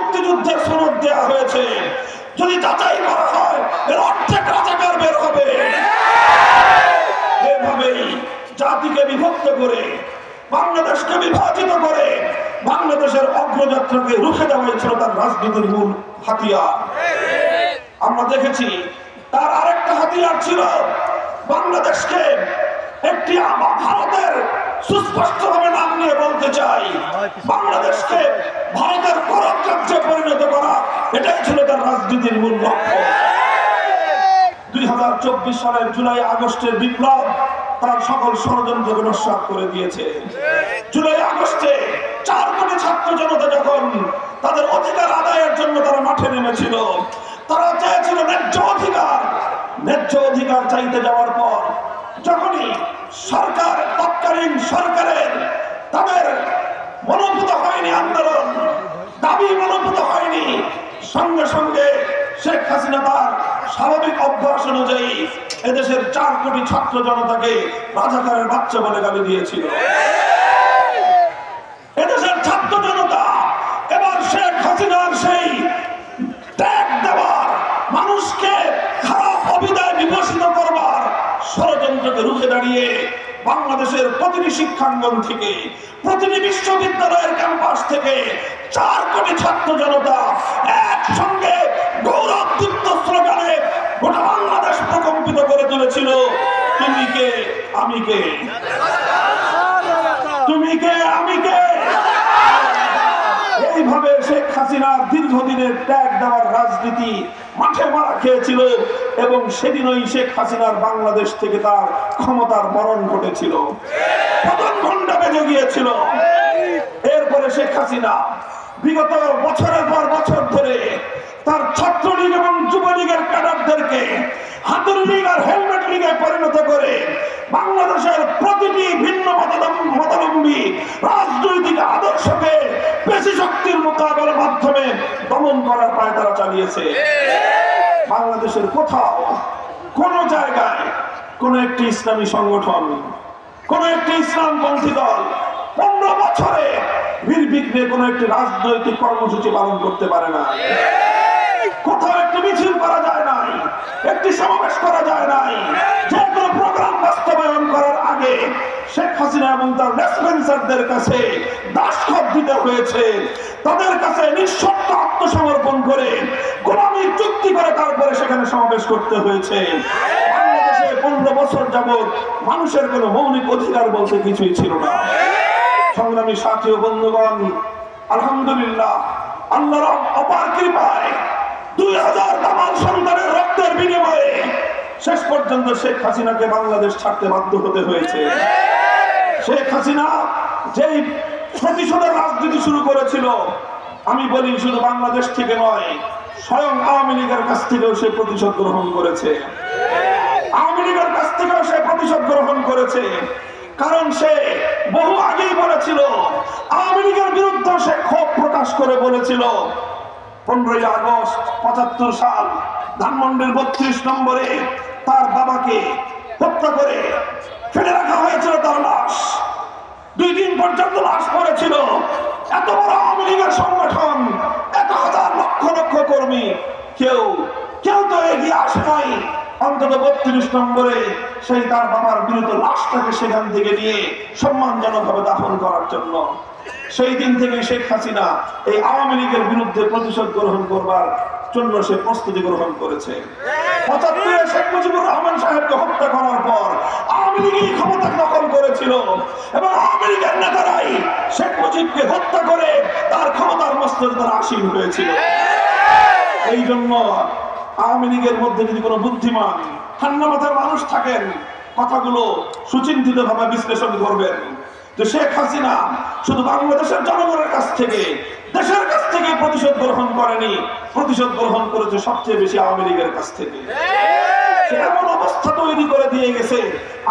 মুক্তিযুদ্ধের সনদ দেওয়া হয়েছে, যদি যাচাই করা হয় এর অর্ধেক রাজাকার বের হবে। এভাবেই জাতিকে বিভক্ত করে, বাংলাদেশকে বিভাজিত করে বাংলাদেশের অগ্রযাত্রাকে রুখে দেওয়াই ছিল তার রাজনীতির মূল হাতিয়ার। আমরা দেখেছি তার আরেকটা হাতিয়ার ছিল বাংলাদেশকে একটি ভারতের, সুস্পষ্টভাবে নাম নিয়ে বলতে চাই, বাংলাদেশকে ভারতের পরক রাজ্যে পরিণত করা, এটাই ছিল তার রাজনীতির মূল লক্ষ্য। 2024 সালের জুলাই আগস্টের বিপ্লব তার সকল ষড়যন্ত্রকে নস্যাৎ করে দিয়েছে। জুলাই আগস্টে 4 কোটি ছাত্র জনতা যখন তাদের অধিকার আদায়ের জন্য তারা মাঠে নেমেছিল, তারা চেয়েছিল ন্যায্য অধিকার। ন্যায্য অধিকার চাইতে যাওয়ার পর যখনই সরকার, তৎকালীন সরকারের তাদের মনোভূত হয়নি আন্দোলন, দাবি মনোভূত হয়নি, সঙ্গে সঙ্গে শেখ হাসিনা তার স্বাভাবিক অভ্যাস অনুযায়ী এদেশের 4 কোটি ছাত্র জনতাকে রাজাকারের বাচ্চা বলে গালি দিয়েছিল। এদেশের ছাত্র জনতা এবার শেখ হাসিনার সেই ত্যাগ দেওয়ার, মানুষকে খারাপ অভিধায় বিভূষিত করবার ষড়যন্ত্রকে রুখে দাঁড়িয়ে বাংলাদেশের প্রতিটি শিক্ষাঙ্গন থেকে, প্রতিটি বিশ্ববিদ্যালয়ের ক্যাম্পাস থেকে 4 কোটি ছাত্র জনতা একসঙ্গে গৌরবদীপ্ত স্লোগানে গোটা বাংলাদেশ প্রকম্পিত করে তুলেছিল, তুমি কে আমি কে, তুমি কে আমি কে। এইভাবে শেখ হাসিনার দীর্ঘদিনের ত্যাগ দেওয়ার রাজনীতি মাঠে মারা খেয়েছিল এবং সেদিনই শেখ হাসিনার বাংলাদেশ থেকে তার ক্ষমতার মরণ ঘটেছিল, পতন ঘণ্টা বেজে গিয়েছিল। এরপরে শেখ হাসিনা বিগত বছরের পর বছর ধরে তার ছাত্রলীগ এবং যুবলীগের ক্যাডারদেরকে হাতুড়ি লীগ আর হেলমেট লীগে পরিণত করে বাংলাদেশের প্রতিটি ভিন্ন মতাবলম্বী রাজনৈতিক আদর্শকে পেশি শক্তির মোকাবেলার মাধ্যমে দমন করার পায় তারা চালিয়েছে। বাংলাদেশের কোথাও কোন জায়গায় কোন একটি ইসলামী সংগঠন, কোন একটি ইসলামপন্থী দল 15 বছরে নির্বিঘ্নে কোন একটি রাজনৈতিক কর্মসূচি পালন করতে পারে না। কোথাও একটি মিছিল করা যায় নাই, একটি সমাবেশ করা যায় নাই। যে কোনো প্রোগ্রাম বাস্তবায়ন করার আগে শেখ হাসিনা এবং তার রেসপন্সারদের কাছে দাসখত দিতে হয়েছে, তাদের কাছে নিঃশর্ত আত্মসমর্পণ করে গোলামীর চুক্তি করে তারপরে সেখানে সমাবেশ করতে হয়েছে। বাংলাদেশে 15 বছর যাবৎ মানুষের কোনো মৌলিক অধিকার বলতে কিছুই ছিল না। সংগ্রামী সাথী ও বন্ধুগণ, আলহামদুলিল্লাহ আল্লাহর অপার কৃপায় 2000 দামাল সন্তানের রক্তের বিনিময়ে শেষ পর্যন্ত শেখ হাসিনাকে বাংলাদেশ ছাড়তে বাধ্য হতে হয়েছে। শেখ হাসিনা যেই প্রতিশোধের রাজনীতি শুরু করেছিল, আমি বলি শুধু বাংলাদেশ থেকে নয়, স্বয়ং আওয়ামী লীগের কাছ থেকেও সে প্রতিশোধ গ্রহণ করেছে। আওয়ামী লীগের কাছ থেকেও সে প্রতিশোধ গ্রহণ করেছে, কারণ সে বহু আগেই বলেছিল, আওয়ামী লীগের বিরুদ্ধে সে ক্ষোভ প্রকাশ করে বলেছিল 15ই আগস্ট 75 সাল ধানমন্ডির 32 নম্বরে তার বাবাকে হত্যা করে ফেলে রাখা হয়েছিল তার লাশ। 2 দিন পর্যন্ত লাশ পড়েছিল। এত বড় আওয়ামী লীগের সংগঠন, 1000 লক্ষ লক্ষ কর্মী, কেউ তো এগিয়ে আসে নাই অন্তত 32 নম্বরে সেই তার বাবার বিরুদ্ধে লাশটাকে সেখান থেকে নিয়ে সম্মানজনকভাবে দাফন করার জন্য। সেই দিন থেকে শেখ হাসিনা এই আওয়ামী লীগের বিরুদ্ধে প্রতিশোধ গ্রহণ করবার জন্য সে প্রস্তুতি গ্রহণ করেছে। 75-এ শেখ মুজিবুর রহমান সাহেবকে হত্যা করার পর আওয়ামী লীগই ক্ষমতা দখল করেছিল এবং আওয়ামী লীগের নেতারাই শেখ মুজিবকে হত্যা করে তার ক্ষমতার মস্তকে তারা আসীন হয়েছিল। এই জন্য আওয়ামী লীগের মধ্যে যদি কোনো বুদ্ধিমান ঠান্ডা মাথার মানুষ থাকেন, কথাগুলো সুচিন্তিত ভাবে বিশ্লেষণ করবেন যে শেখ হাসিনা শুধু বাংলাদেশের জনগণের কাছ থেকে, দেশের কাছ থেকে প্রতিশোধ গ্রহণ করেনি, প্রতিশোধ গ্রহণ করেছে সবচেয়ে বেশি আওয়ামী লীগের কাছ থেকে। এমন অবস্থা তৈরি করে দিয়ে গেছে,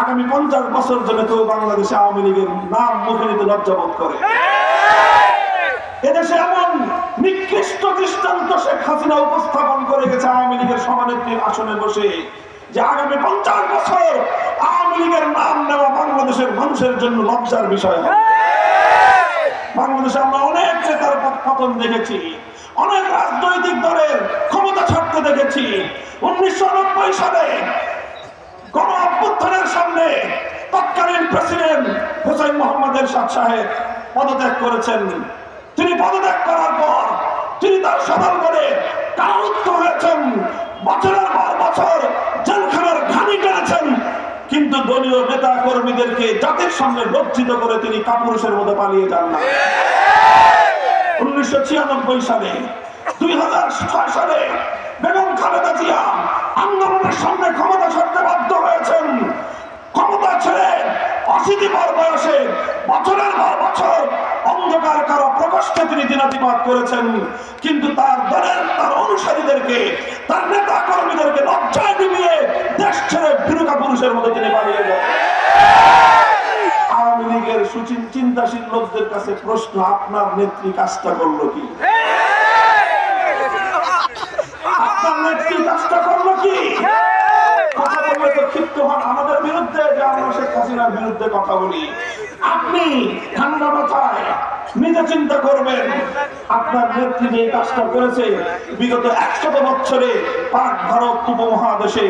আগামী 50 বছর ধরে কেউ বাংলাদেশে আওয়ামী লীগের নাম মুখে নিতে লজ্জাবোধ করে। এদেশে এমন নিকৃষ্ট দৃষ্টান্ত শেখ হাসিনা উপস্থাপন করে গেছে আওয়ামী লীগের সভানেত্রীর আসনে বসে, যে আগামী 50 বছর আওয়ামী লীগের নাম নেওয়া বাংলাদেশের মানুষের জন্য লজ্জার বিষয় হবে। বাংলাদেশে আমরা অনেক নেতার পতন দেখেছি, অনেক রাজনৈতিক দলের ক্ষমতা ছাড়তে দেখেছি। 1990 সালে গণ অভ্যুত্থানের সামনে তৎকালীন প্রেসিডেন্ট হোসেন মোহাম্মদ এরশাদ সাহেব পদত্যাগ করেছেন। তিনি পদত্যাগ করার পর তিনি তার সদল বলে কারারুদ্ধ হয়েছেন, বছরের পর বছর জেলখানার ঘানি টেনেছেন, কিন্তু দলীয় নেতা কর্মীদেরকে জাতির সামনে লজ্জিত করে তিনি কাপুরুষের মধ্যে পালিয়ে যান না। 1996 সালে 2006 সালে বেগম খালেদা জিয়া আন্দোলনের সামনে ক্ষমতা ছাড়তে বাধ্য হয়েছেন। ক্ষমতা ছেড়ে অশীতিপর বয়সে বছরের পর বছর অন্ধকার কারো প্রকোষ্ঠে তিনি দিনাতিপাত করেছেন, কিন্তু তার দলের তার অনুসারীদেরকে তার নেতা কর্মীদেরকে লজ্জায় ডুবিয়ে দেশ ছেড়ে ভীরুকা পুরুষের মধ্যে তিনি পালিয়ে যান। আওয়ামী লীগের চিন্তাশীল লোকদের কাছে প্রশ্ন, আপনার নেত্রী কাজটা করলো কি? আপনার নেত্রী কাজটা করলো কি? কথা বললে তো ক্ষিপ্ত হন আমাদের বিরুদ্ধে যে আমরা শেখ হাসিনার বিরুদ্ধে কথা বলি। আপনি ঠান্ডা মাথায় নিজে চিন্তা করবেন, আপনার নেত্রী যে কাজটা করেছে বিগত 100 বছরে পাক ভারত উপমহাদেশে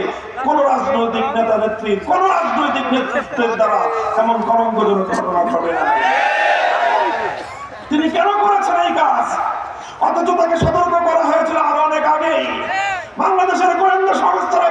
কোন রাজনৈতিক নেতা নেত্রী কোন রাজনৈতিক নেতৃত্বের দ্বারা এমন কলঙ্কজনক ঘটনা ঘটে না। তিনি কেন করেছেন এই কাজ? অথচ তাকে সতর্ক করা হয়েছিল আরো অনেক আগেই। বাংলাদেশের গোয়েন্দা সংস্থারা